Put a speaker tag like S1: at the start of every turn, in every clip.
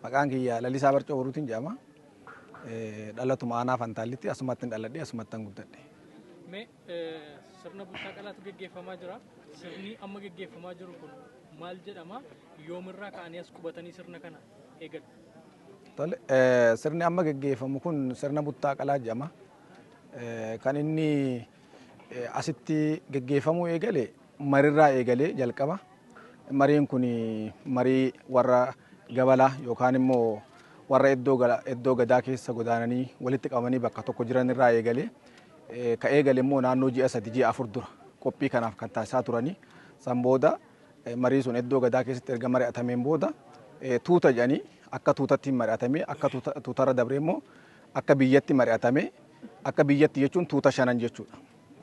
S1: Maqaan kiyya Lalisaa Barcoo Boruutiin jedhama. Dhalatuma aanaa Fantaallitti asumatti dhaladhee asumatti guddadhe.
S2: Mee sirna bultaa qalaatu geggeeffamaa jira. Sirni amma geggeeffamaa jiru kun maal jedhama? Yoomirraa ka'anii as qubatanii sirna kana eegalu?
S1: Tole sirni amma geggeeffamu kun sirna bultaa qalaa jedhama. Kan inni asitti geggeeffamuu eegale mariirraa eegalee jalqaba. Mariin kun marii warra gabalaa yookaan immoo warra iddoo gadaa keessa godaananii walitti qabamanii bakka tokko jiran irraa eegalee ka eegale immoo naannoo ji'a 3 ji'a 4 dura qophii kanaaf kan taasisaa turanii san booda marii sun iddoo gadaa keessatti erga mari'atameen booda tuuta jedhanii akka tuutatti mari'atamee akka tuutarra dabree immoo akka biyyatti mari'atamee akka biyyatti jechuun tuuta 5 jechuudha.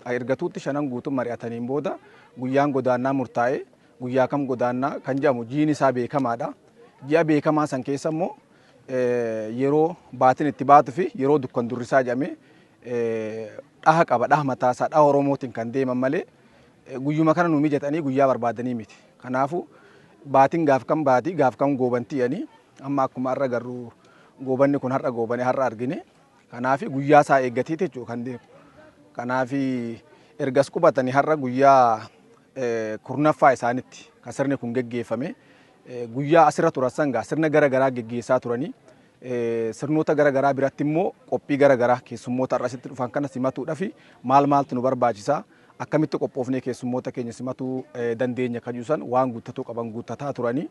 S1: Erga tuutti 5 guutuun mari'ataniin booda guyyaan godaannaa murtaa'ee guyyaa kam godaannaa kan jedhamu jiin isaa beekamaadha. Ji'a beekamaa san keessa immoo yeroo baatiin itti baatu fi yeroo dukkan durrisaa jedhamee dhaha qaba. Dhaha mataasaa dhaha Oromootiin kan deeman malee guyyuma kana nu mijatanii guyyaa barbaadanii miti. Kanaafuu baatiin gaaf kam baatii gaaf kam goobantii jedhanii amma akkuma har'a garuu goobanni kun har'a goobane har'a argine. Kanaaf guyyaa isaa eeggatee jechuudha kan deemu. Kanaaf ergas qubatanii har'a guyyaa kurnaffaa isaanitti kan sirni kun geggeeffame. Guyyaa asirra turan sangaa sirna garaagaraa geggeessaa turanii sirnoota garaagaraa biratti immoo qophii garaagaraa keessummoota har'asitti dhufan kana simatuudhaaf maaltu nu barbaachisaa akkamitti qophoofnee keessummoota keenya simatuu dandeenya kan jiran waan guuttatuu qaban guuttataa turanii.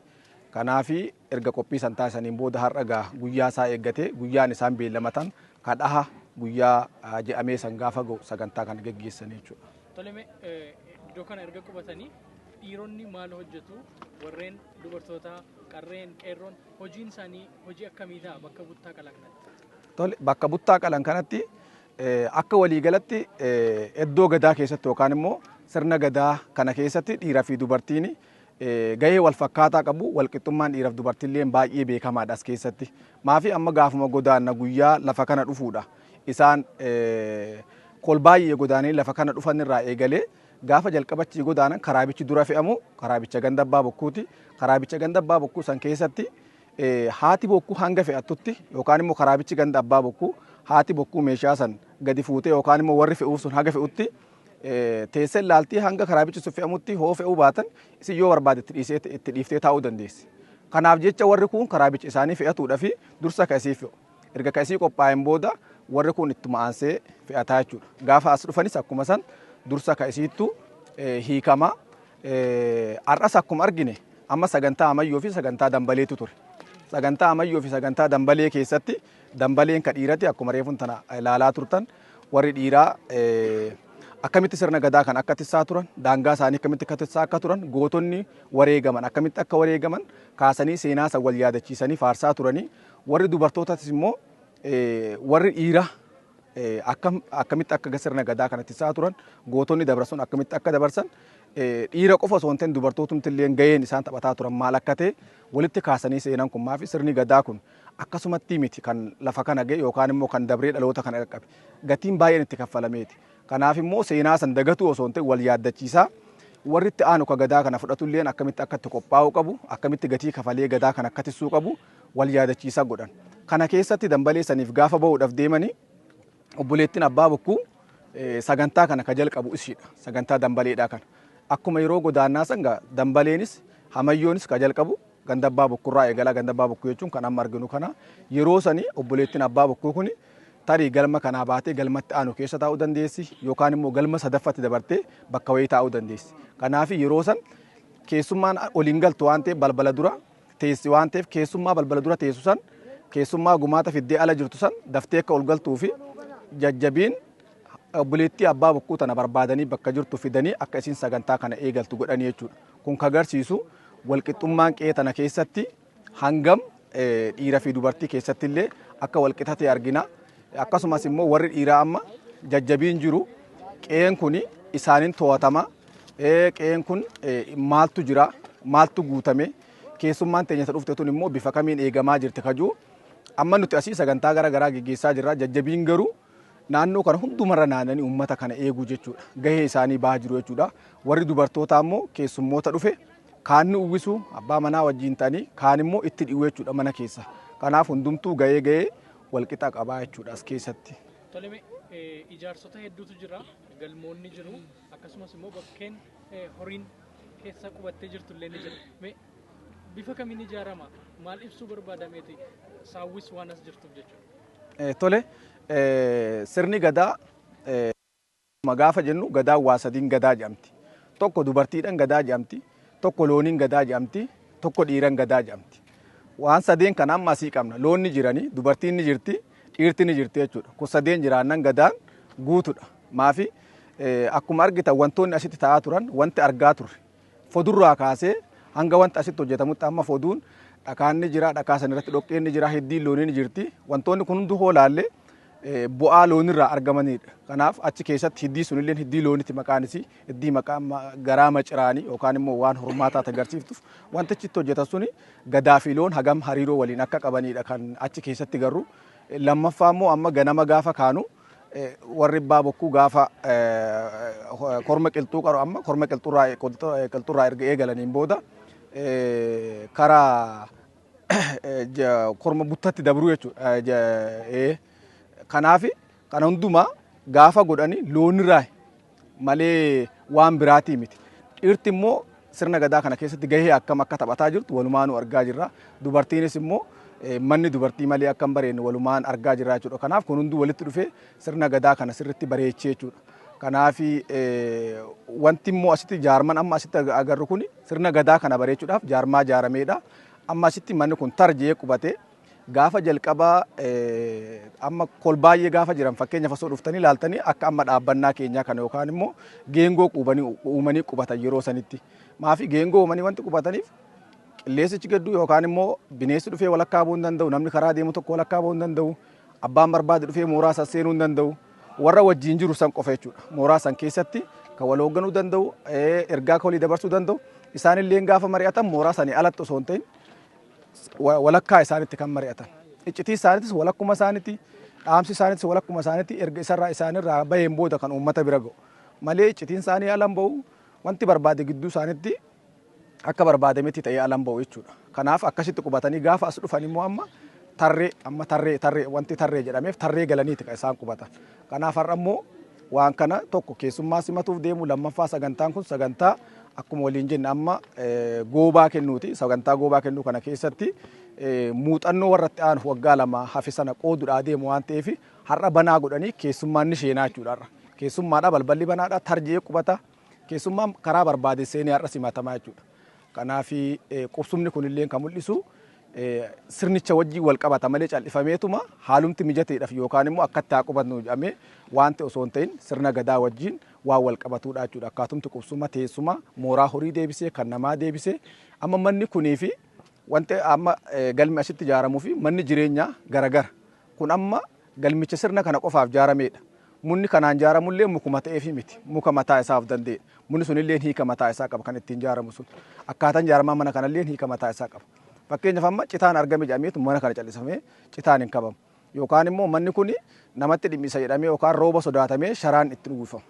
S1: Kanaaf erga qophii san taasisaniin booda har'a guyyaa isaa eeggatee guyyaan isaan beellamatan kadhaha guyyaa jedhamee san gaafa ga'u sagantaa kan geggeessan jechuudha.
S2: Toleme iddoo kana erga qubatanii dhiironni maal hojjetu? Warreen dubartoota qarreen qeerroon hojiin isaanii hojii akkamii ta'a bakka buttaa qalan kanatti?
S1: Tole bakka buttaa qalan kanatti akka waliigalatti iddoo gadaa keessatti yookaan immoo sirna gadaa kana keessatti dhiiraa fi dubartiin gahee wal fakkaataa qabu. Walqixxummaan dhiiraaf dubartiillee baay'ee beekamaadha as keessatti. Maafi amma gaafuma godaanna guyyaa lafa kana dhufuudha. Isaan kol baay'ee godaananii lafa kana dhufan irraa eegalee gaafa jalqabachi godaanan karaabichi dura fe'amu karaabicha ganda abbaa bokkuuti. Karaabicha ganda abbaa bokkuu san keessatti haati bokkuu hanga fe'attutti yookaan immoo karaabichi ganda abbaa bokkuu haati bokkuu meeshaa san gadi fuutee yookaan immoo warri fe'uuf sun haga fe'utti teessee ilaaltii hanga karaabichi sun fe'amutti hoo fe'uu baatan isin yoo barbaade itti dhiiftee taa'uu dandeessi. Kanaaf jecha warri kun karaabicha isaanii fe'atuudhaaf dursa ka'isii fe'u. Erga ka'isii qophaa'een booda warri kun ittuma aansee fe'ataa jechuudha. Gaafa as dhufanis akkuma san dursa ka'isiittu hiikama. Har'as akkuma argine amma sagantaa Amayyoo fi sagantaa Dambaleetu ture. Sagantaa Amayyoo fi sagantaa Dambalee keessatti Dambaleen ka dhiirati akkuma reefuun tana ilaalaa turtan warri dhiiraa akkamitti sirna gadaa kan akka tissaa turan daangaa isaanii akkamitti akka tissaa akka turan gootonni wareegaman akkamitti akka wareegaman kaasanii seenaa san wal yaadachiisanii faarsaa turanii warri dubartootas immoo warri dhiiraa akkamitti akka sirna gadaa kana tissaa turan gootonni dabarsan akkamitti akka dabarsan dhiira qofa osoo hin ta'in dubartootumti illee gaheen isaan taphataa turan maal akka ta'e walitti kaasanii seenan kun maafi sirni gadaa kun akkasumatti miti kan lafa kana ga'e yookaan immoo kan dabree dhaloota kana qaqqabe gatiin baay'een itti kaffalameeti. Kanaaf immoo seenaa san dagatu osoo hin ta'in wal yaaddachiisaa warri itti aanu ka gadaa kana fudhatu illee akkamitti akka itti qophaa'uu qabu akkamitti gatii kafalee gadaa kana akka tissuu qabu wal yaadachiisaa godhan. Kana keessatti Dambalee saniif gaafa ba'uudhaaf deemanii obboleettiin abbaa bokkuu sagantaa kana ka jalqabu ishiidha. Sagantaa Dambaleedhaa kana. Akkuma yeroo godaannaa sanga Dambaleenis Amayyoonis ka jalqabu ganda abbaa bokkuurraa eegalaa. Ganda abbaa bokkuu jechuun kan amma arginu kana yeroo sanii obboleettiin abbaa bokkuu kuni tarii galma kanaa baatee galmatti aanu keessa taa'uu dandeessi yookaan immoo galma sadaffatti dabartee bakka wayii taa'uu dandeessi. Kanaaf yeroo san keessummaan oliin galtu waan ta'eef balbala dura teessi waan ta'eef keessummaa balbala dura teessu san keessummaa gumaata fiddee ala jirtu san daftee akka ol galtuu fi jajjabiin obboleettii abbaa bokkuu tana barbaadanii bakka jirtu fidanii akka isin sagantaa kana eegaltu godhanii jechuudha. Kun ka agarsiisu walqixxummaan qe'ee tana keessatti hangam dhiira fi dubartii keessatti illee akka walqixa ta'e argina. Akkasumas immoo warri dhiiraa amma jajjabiin jiru qe'een kun isaaniin to'atama. Qe'een kun maaltu jira maaltu guutame keessummaan teenya dhufte tun immoo bifa kamiin eegamaa jirti kajuu amma nuti asii sagantaa garaagaraa geggeessaa jirra. Jajjabiin garuu naannoo kana hundumarra naannanii uummata kana eeguu jechuudha. Gahee isaanii bahaa jiru jechuudha. Warri dubartootaa immoo keessummoota dhufe kaan ni uwwisu abbaa manaa wajjin ta'anii kaan immoo itti dhi'uu jechuudha mana keessa. Kanaaf hundumtuu gahee walqixa qabaa jechuudha as keessatti.
S2: Toleme ijaarsota hedduutu jira, galmoonni jiru, akkasumas immoo bakkeen horiin keessa qubattee jirtu illee ni jira. Bifa kamiin ijaarama? Maal ibsuu barbaadameeti saawwis waan as jirtuuf jechuudha?
S1: Tole sirni gadaa gaafa jennu gadaa waa sadiin gadaa jedhamti. Tokko dubartiidhaan gadaa jedhamti, tokko looniin gadaa jedhamti, tokko dhiiraan gadaa jedhamti. Waan sadeen kana amma asii qabna. Loonni jiranii, dubartiin ni jirti, dhiirti ni jirti jechuudha. Kun sadeen jiraannan gadaan guutudha. Maafi akkuma argitan wantoonni asitti ta'aa turan wanti argaa turre. Fodurraa kaasee hanga wanti asitti hojjetamutti amma foduun dhakaan ni jira, dhakaa san irratti dhoqqeen ni jira, heddiin loonii ni jirti. Wantoonni kun hundi hoolaallee bu'aa loonirraa argamanidha. Kanaaf achi keessatti hiddii sunillee hiddii loonitti maqaan isii hiddii maqaa garaa maciraanii yookaan immoo waan hormaataa agarsiiftuuf wantichi itti hojjetan suni gadaa fi loon hagam hariiroo waliin akka qabanidha kan achi keessatti garuu. Lammaffaa immoo amma ganama gaafa kaanu warri abbaa bokkuu gaafa korma qilxuu qaru amma korma qilxuurraa erga eegalaniin booda karaa korma buttatti dabruu jechuudha. Kanaaf kana hundumaa gaafa godhanii loonirraa malee waan biraatii miti. Dhiirti immoo sirna gadaa kana keessatti gahee akkam akka taphataa jirtu walumaanuu argaa jirra. Dubartiinis immoo manni dubartii malee akka hin bareedne walumaan argaa jirra jechuudha. Kanaaf kun hunduu walitti dhufee sirna gadaa kana sirriitti bareechee jechuudha. Kanaaf wanti immoo asitti jaarman amma asitti agarru kun sirna gadaa kana bareechuudhaaf jaarmaa jaarameedha. Amma asitti manni kun tarjee qubatee gaafa jalqabaa amma kolbaay'ee gaafa jiran fakkeenyaaf osoo dhuftanii ilaaltanii akka amma dhaabbannaa keenyaa kana yookaan immoo geengoo uumanii qubatan yeroo sanitti. Maafi geengoo uumanii wanti qubataniif qilleessichi gadduu yookaan immoo bineensi dhufee walakkaa bu'uu hin danda'u, namni karaa deemu tokko walakkaa bu'uu hin danda'u, abbaan barbaade dhufee mooraa san seenuu hin danda'u, warra wajjin jiru san qofa jechuudha. Mooraa san keessatti kan wal hoogganuu danda'u, ergaa walii dabarsuu danda'u, isaanillee gaafa mari'atan mooraa sanii alatti osoo hin ta'in walakkaa isaanitti kan mari'atan. Iccitii isaaniitis walakkuma isaaniiti, dhaamsi isaaniitis walakkuma isaaniiti, erga isaanirraa baheen booda kan uummata bira ga'u. Malee iccitiin isaanii alan ba'u wanti barbaade gidduu isaaniitti akka barbaadametti ta'ee alan ba'u jechuudha. Kanaaf akkasitti qubatanii gaafa as dhufan immoo amma tarree wanti tarree jedhameef tarree galaniiti kan isaan qubatan. Kanaaf har'a immoo waan kana tokko keessummaa simatuuf deemu lammaffaa sagantaan kun sagantaa akkuma waliin jenne amma goobaa kennuuti. Sagantaa goobaa kennuu kana keessatti muuxannoo warratti aanu waggaa lama hafe sana qooduudhaa deemu waan ta'eef har'a banaa godhanii keessummaan ni sheenaa jechuudha. Keessummaadha balballi banaadha tarjee qubata keessummaan karaa barbaade seenee har'a simatamaa jechuudha. Kanaaf qubsumni kunillee kan mul'isu sirnicha wajjin wal qabata malee cal'ifameetuma haalumti mijateedhaaf yookaan immoo akkatti haa qubannu jedhamee wanti osoo hin ta'in sirna gadaa wajjin waan wal qabatudha jechuudha. Akkaatumti qubsuma teessuma mooraa horii deebisee kan namaa deebisee amma manni kunii fi wanti amma galmi asitti ijaaramuu fi manni jireenyaa garagara. Kun amma galmicha sirna kana qofaaf ijaarameedha. Munni kanaan ijaaramullee mukuma ta'eefi miti. Muka mataa isaaf danda'e. Munni sunillee hiika mataa isaa qaba kan ittiin ijaaramu sun. Akkaataan ijaaramaa mana kanallee hiika mataa isaa qaba. Fakkeenyaaf amma citaan argame jedhameetu mana kana callisamee citaan hin qabamu. Yookaan immoo manni kun namatti dhimmisa jedhamee yookaan rooba sodaatamee sharaan itti uwwifamu.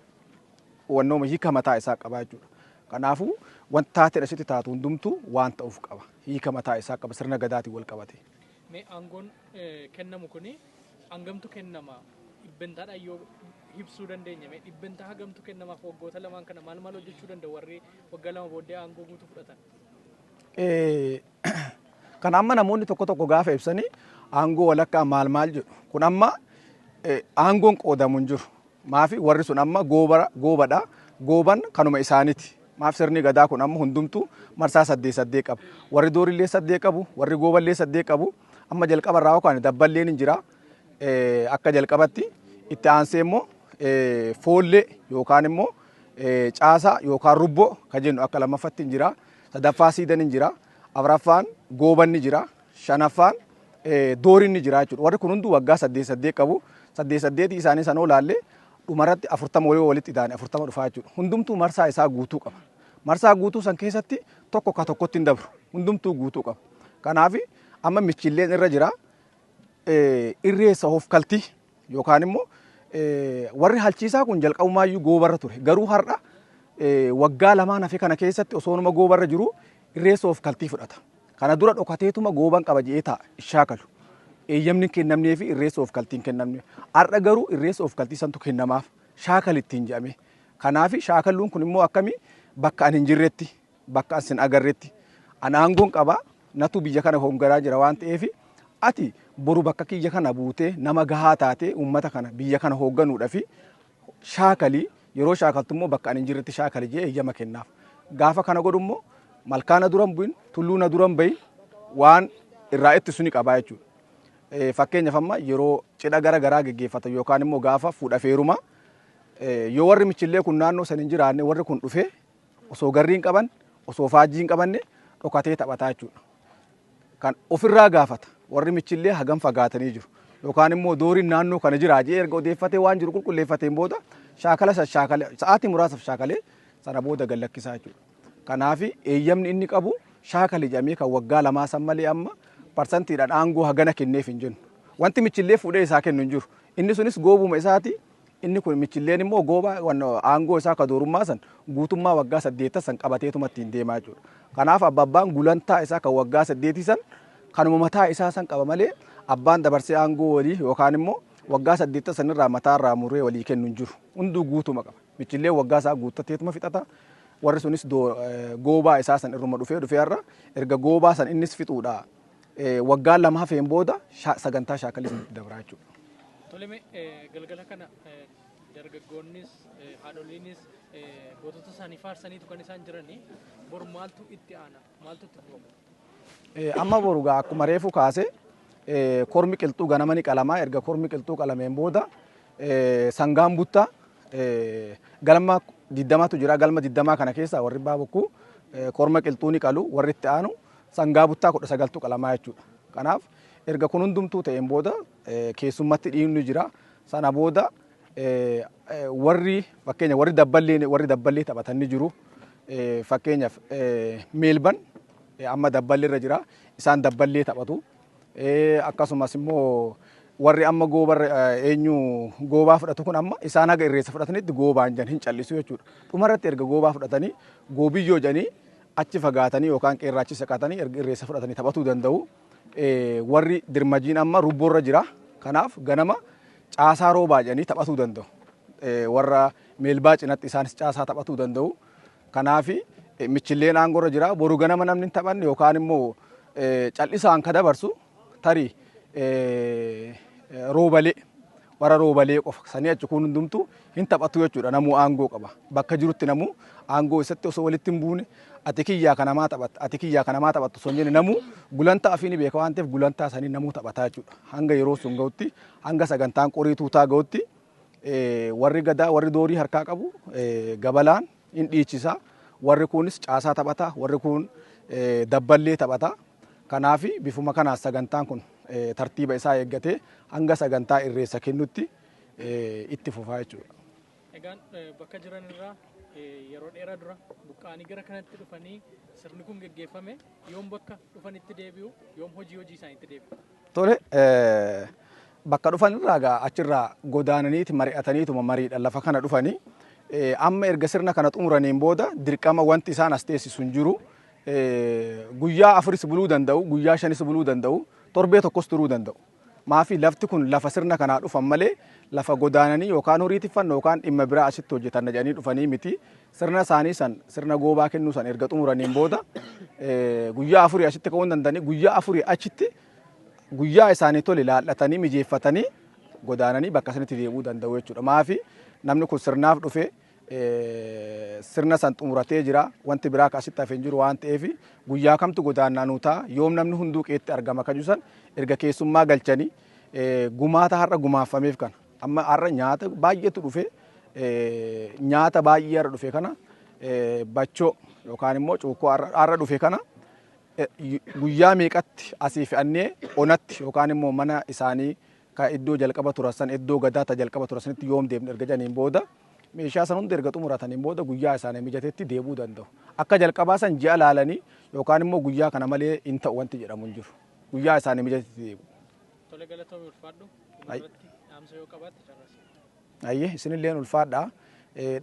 S1: Wannooma hiika mataa isaa qaba jechuudha. Kanaafuu wanta taatee asitti taatu hundumtuu waan ta'uuf qaba. Hiika mataa isaa qaba sirna gadaatiin wal qabate.
S2: Mee aangoon kennamu kuni hangamtu kennama? Dhibbantaadhaan yoo ibsuu dandeenya mee dhibbantaa hagamtu kennamaaf waggoota lamaan kana maal hojjechuu danda'u warri waggaa lama booddee aangoo guutuu fudhatan?
S1: Kan amma namoonni tokko gaafa ibsanii aangoo walakkaa maal jedhu. Kun amma aangoon qoodamu hin jiru. Maafi warri sun amma goobadha. Gooban kanuma isaaniiti. Maaf sirni gadaa kun amma hundumtuu marsaa 8 qaba. Warri doorillee 8 qabu, warri gooballee 8 qabu. Amma jalqaba irraa yookaan dabballeen hin jira. Akka jalqabatti itti aansee immoo foollee yookaan immoo caasaa yookaan rubboo kan jennu akka lammaffatti hin jira. Sadaffaa siidan hin jira. Afuraffaan gooban ni jira. Shanaffaan doorin ni jira jechuudha. Warri kun hunduu waggaa 8 qabu. 8 isaanii sanoo laallee dhumarratti 40 walitti ida'anii 40 dhufaa jechuudha. Hundumtuu marsaa isaa guutuu qaba. Marsaa guutuu san keessatti tokko ka tokkotti hin dabru. Hundumtuu guutuu qaba. Kanaaf amma michilleen irra jira. Irreessa hofkaltii yookaan immoo warri halchiisaa kun jalqabumaayyuu goobarra ture. Garuu har'a waggaa lamaan hafe kana keessatti osoonuma goobarra jiru irreessa of kaltii fudhata. Kana dura dhokateetuma gooban qaba jedhee taa'a shaakalu. Eeyyamni kennamnee fi irreessa of kaltiin kennamne. Har'a garuu irreessa of kaltii santu kennamaaf shaakal ittiin jedhame. Kanaaf shaakalluun kun immoo akkamii bakka ani hin jirretti bakka asin agarretti ana aangoon qaba natu biyya kana hongaraa jira waan ta'eef ati boru bakka kiyya kana buutee nama gahaa taatee uummata kana biyya kana hoogganuudhaaf shaakalii yeroo shaakaltu immoo bakka ani hin jirretti shaakali jedhee eeyyama kennaaf. Gaafa kana godhu immoo malkaana duran bu'in tulluuna duran bahin waan irraa ittisu ni qabaa jechuudha. Fakkeenyaaf amma yeroo cidha gara garaa geggeeffatan yookaan immoo gaafa fuudha feerumaa yoo warri michillee kun naannoo san hin jiraanne warri kun dhufee osoo garrii hin qaban osoo faajjii hin qabanne dhokatee taphataa jechuudha. Kan ofirraa gaafata warri michillee hagam fagaatanii jiru yookaan immoo dooriin naannoo kana jira jee erga odeeffatee waan jiru qulqulleeffateen booda shaakala sa'aatii muraasaaf shaakalee sana booda gallakkisaa jechuudha. Kanaaf eeyyamni inni qabu shaakali jedhamee kan waggaa lamaa san malee amma parsantiidhaan aangoo hagana kenneef hin jennu. Wanti michillee fuudhee isaa kennu hin jiru. Inni sunis goobuma isaati. Inni kun michilleen immoo gooba aangoo isaa ka doorummaa san guutummaa waggaa 8 san qabateetuma ittiin deemaa jechuudha. Kanaaf abbaan gulantaa isaa kan waggaa 8 san kanuma mataa isaa san qaba malee abbaan dabarsee aangoo walii yookaan immoo waggaa 8 sanirraa mataarraa muree walii kennu hin jiru. Hunduu guutuma qaba. Michillee waggaa isaa guuttateetuma fixata. Warri sunis goobaa isaa san irruma dhufee har'a erga goobaa san innis fixuudha. Waggaan lama hafeen booda sagantaa shaakalis dabraa jechuudha.
S2: Toleme galgala kana dargaggoonnis haadholiinis gootota isaanii faarsaniitu kan isaan jiranii boru maaltu itti aana maaltu itti fufamu?
S1: Amma boru gaa akkuma reefu kaase kormi qilxuu ganama ni qalamaa erga kormi qilxuu qalameen booda sangaan buttaa galma 20tu jira galma 20 kana keessa warri baabukku korma qilxuu ni qalu warri itti aanu sangaa buttaa 19tu qalamaa jechuudha. Kanaaf erga kun hundumtuu ta'een booda keessummatti dhiibni jira. Sana booda warri fakkeenya warri dabballee taphatan ni jiru. Fakkeenyaaf meelban amma dabballee irra jira. Isaan dabballee taphatu. Akkasumas immoo warri amma goobaa fudhatu kun amma isaan haga irreessa fudhatanitti goobaan jan hin callisu jechuudha. Dhumarratti erga goobaa fudhatanii goobiyyoo janii achi fagaatanii yookaan qeerraachi saqatanii erga irreessa fudhatanii taphatuu danda'u. Warri dirmajiin amma rubboorra jira. Kanaaf ganama caasaa roobaa jedhanii taphatuu danda'u. Warra meelbaa cinatti isaanis caasaa taphatuu danda'u. Kanaaf michilleen aangoorra jira. Boru ganama namni hin taphanne yookaan immoo callisaan ka dabarsu tarii roobalee warra roobalee qofa sanii achi kun hundumtu hin taphatu jechuudha. Namuu aangoo qaba. Bakka jirutti namuu aangoo isatti osoo walitti hin buune ati kiyyaa kanamaa taphatta ati kiyyaa kanamaa taphattu osoo hin jenne namuu gulantaa afiini beeka waan ta'eef gulantaa sanii namuu taphataa jechuudha. Hanga yeroo sun ga'utti hanga sagantaan qorii tuutaa ga'utti warri gadaa warri doorii harkaa qabu gabalaan hin dhiichisa. Warri kunis caasaa taphataa warri kun dabballee taphataa. Kanaaf bifuma kanaas sagantaan kun tartiiba isaa eeggatee hanga sagantaa irreessa kennutti itti fufaa jechuudha.
S2: Egaan bakka jiran irraa yeroo dheeraa dura buqqaanii gara kanatti dhufanii sirni kun geggeeffame yoom bakka dhufanitti deebi'u yoom hojii isaaniitti deebi'u?
S1: Tole bakka dhufan irraa achirraa godaananiiti mari'ataniituma mariidhaan lafa kana dhufanii amma erga sirna kana xumuraniin booda dirqama wanti isaan as teessisu hin jiru. Guyyaa 4 buluu danda'u guyyaa 5 buluu danda'u torbee tokkos turuu danda'u. Maafi lafti kun lafa sirna kanaa dhufan malee lafa godaananii yookaan horii tiffannu yookaan dhimma biraa asitti hojjetan jedhanii dhufanii miti. Sirna isaanii san sirna goobaa kennuu san erga xumuraniin booda guyyaa 4 asitti ka'uu danda'anii guyyaa 4 achitti guyyaa isaanii tole laallatanii mijeeffatanii godaananii bakka sanitti deebi'uu danda'u jechuudha. Maafi namni kun sirnaaf dhufee sirna san xumuratee jira wanti biraa kaasitti hafeen jiru waan ta'eef guyyaa kamtu godaannaa ta'a yoom namni hunduu qeetti argama kan jisan erga keessummaa galchanii gumaata har'a gumaaffameef kana amma har'a nyaata baay'eetu dhufe nyaata baay'ee har'a dhufe kana bachoo yookaan immoo cuukkoo har'a dhufe kana guyyaa meeqatti asii fe'annee onatti yookaan immoo mana isaanii ka iddoo jalqaba turasan iddoo gadaa jalqaba turasanitti yoom deemne erga janiin booda meeshaa san hunda erga xumurataniin booda guyyaa isaanii mijateetti deebi'uu danda'u. Akka jalqabaa san ji'a laalanii yookaan immoo guyyaa kana malee hin ta'u wanti jedhamu hin jiru. Guyyaa isaanii mijateetti deebi'u.
S2: Tole galatoomii ulfaadhu. Dhumarratti dhaamsa yoo qabaatte carraasa.
S1: Ayyee isinilleen ulfaadha.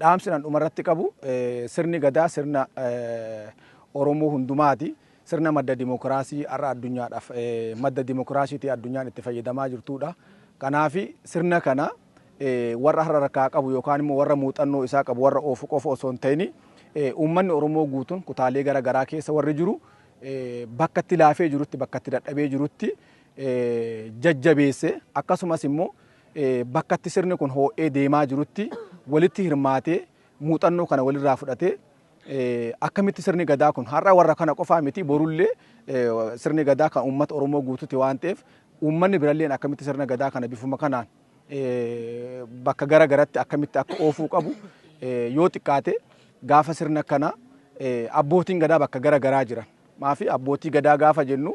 S1: Dhaamsi nan dhumarratti qabu sirni gadaa sirna Oromoo hundumaati. Sirna madda dimokiraasii har'a addunyaadhaaf madda dimokiraasiitii addunyaan itti fayyadamaa jirtudha. Kanaaf sirna kana warra har'a rakkaa qabu yookaan immoo warra muuxannoo isaa qabu warra oofu qofa osoo hin ta'in uummanni Oromoo guutuun kutaalee gara garaa keessa warri jiru bakka itti laafee jirutti bakka itti dadhabee jirutti jajjabeesse akkasumas immoo bakka itti sirni kun hoo'ee deemaa jirutti walitti hirmaatee muuxannoo kana walirraa fudhatee akkamitti sirni gadaa kun har'a warra kana qofaa miti borullee sirni gadaa kan uummata Oromoo guutuuti waan ta'eef uummanni biralleen akkamitti sirna gadaa kana bifuma kanaan bakka gara garatti akkamitti akka oofuu qabu yoo xiqqaate gaafa sirna kana abbootiin gadaa bakka gara garaa jiran maafi abbootii gadaa gaafa jennu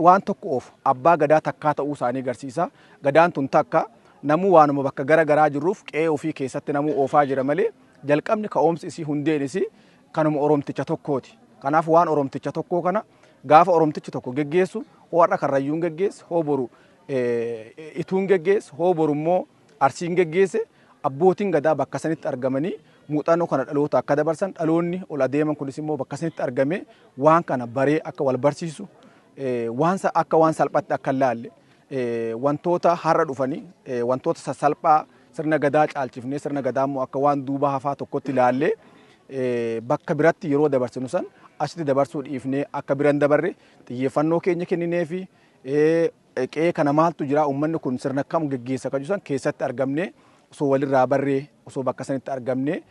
S1: waan tokko oofu abbaa gadaa takkaa ta'uu isaanii agarsiisa. Gadaan tun takka namuu waanuma bakka gara garaa jirruuf qe'ee ofii keessatti namuu oofaa jira malee jalqabni ka'umsi isii hundeen isii kanuma Oromticha tokkooti. Kanaaf waan Oromticha tokkoo kana gaafa Oromtichi tokko geggeessu har'a Karrayyuun geggeesse hoo boru Ituun geggeesse hoo boru immoo Arsiin geggeesse abbootiin gadaa bakka sanitti argamanii muuxannoo kana dhaloota akka dabarsan dhaloonni ol adeeman kunis immoo bakka sanitti argame waan kana baree akka wal barsiisu akka waan salphaatti akka laalle wantoota har'a dhufanii wantoota sassalphaa sirna gadaa caalchifnee sirna gadaa immoo akka waan duuba hafaa tokkotti laallee bakka biratti yeroo dabarsinu san asitti dabarsuu dhiifnee akka biran dabarre xiyyeeffannoo keenya kenninee fi qe'ee kana maaltu jira uummanni kun sirna kam geggeessa kan jiran keessatti argamne osoo walirraa barree osoo bakka sanitti argamne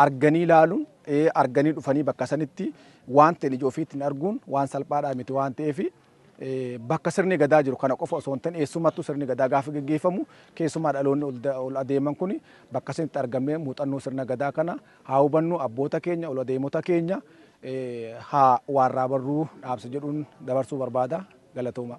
S1: arganii ilaaluun arganii dhufanii bakka sanitti waan ta'e ija ofiitiin arguun waan salphaadhaa miti waan ta'eef bakka sirni gadaa jiru kana qofa osoo hin ta'in eessumattuu sirni gadaa gaafa geggeeffamu keessumaa dhaloonni ol adeeman kun bakka sanitti argamee muuxannoo sirna gadaa kana haa hubannu abboota keenya ol adeemota keenya haa waarraa barruu dhaamsa jedhuun dabarsuu barbaada. Galatooma.